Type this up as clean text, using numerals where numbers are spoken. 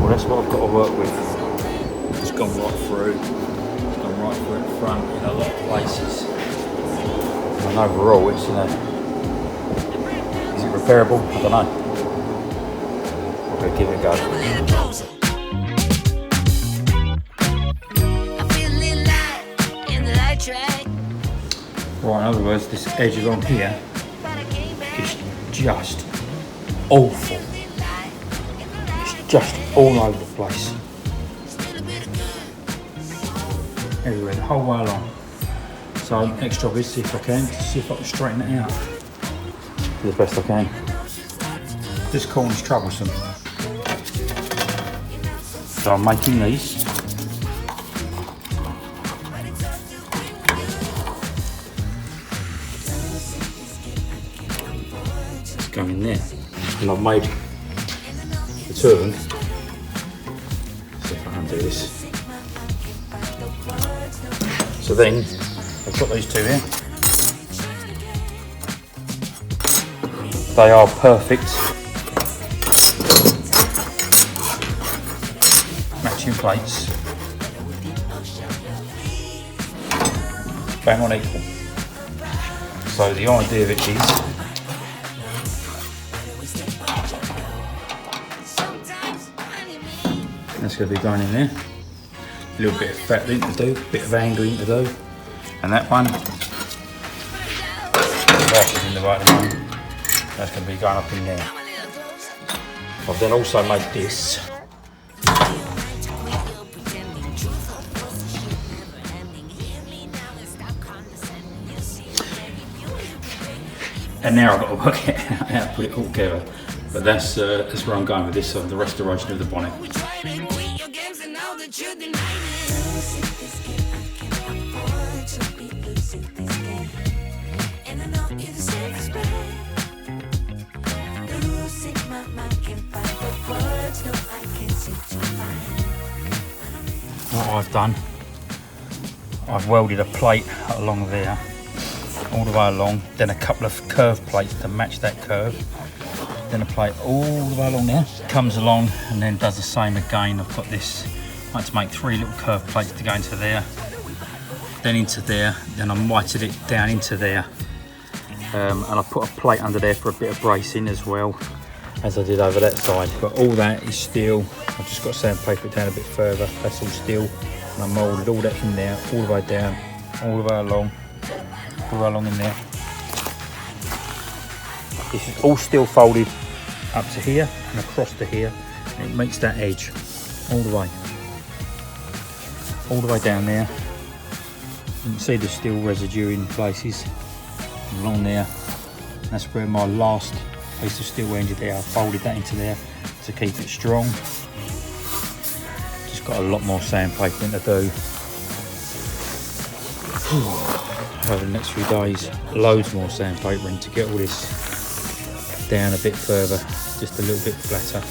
that's what I've got to work with. It's gone right through. It's gone right through the front in a lot of places. And overall, it's, you know, is it repairable? I don't know. I'm going to give it a go. Right, in other words, this edge along here is just awful. It's just all over the place. Everywhere, the whole way along. So next job is see if I can straighten it out. Do the best I can. This corner's troublesome. So I'm making these. Go in there, and I've made the two of them. Let's see if I can do this. So then I've got these two here. They are perfect matching plates, bang on equal. So the idea of it is that's going to be going in there. A little bit of fettling to do, a bit of angling to do. And that one, that's in the right one. That's going to be going up in there. I've then also made this. And now I've got to work it out how to put it all together. But that's where I'm going with this, the restoration of the bonnet. What I've done, I've welded a plate along there, all the way along, then a couple of curved plates to match that curve. Then a plate all the way along there, comes along and then does the same again. I've got this, I had to make 3 little curved plates to go into there, then into there, then I mited it down into there. And I put a plate under there for a bit of bracing as well, as I did over that side. But all that is steel. I've just got to sandpaper it down a bit further. That's all steel. And I moulded all that in there, all the way down, all the way along, all the way along in there. This is all steel folded up to here and across to here, and it makes that edge all the way down there. You can see the steel residue in places along there. That's where my last piece of steel ended there. I folded that into there to keep it strong. Just got a lot more sandpapering to do. Over the next few days, loads more sandpapering to get all this down a bit further, just a little bit flatter.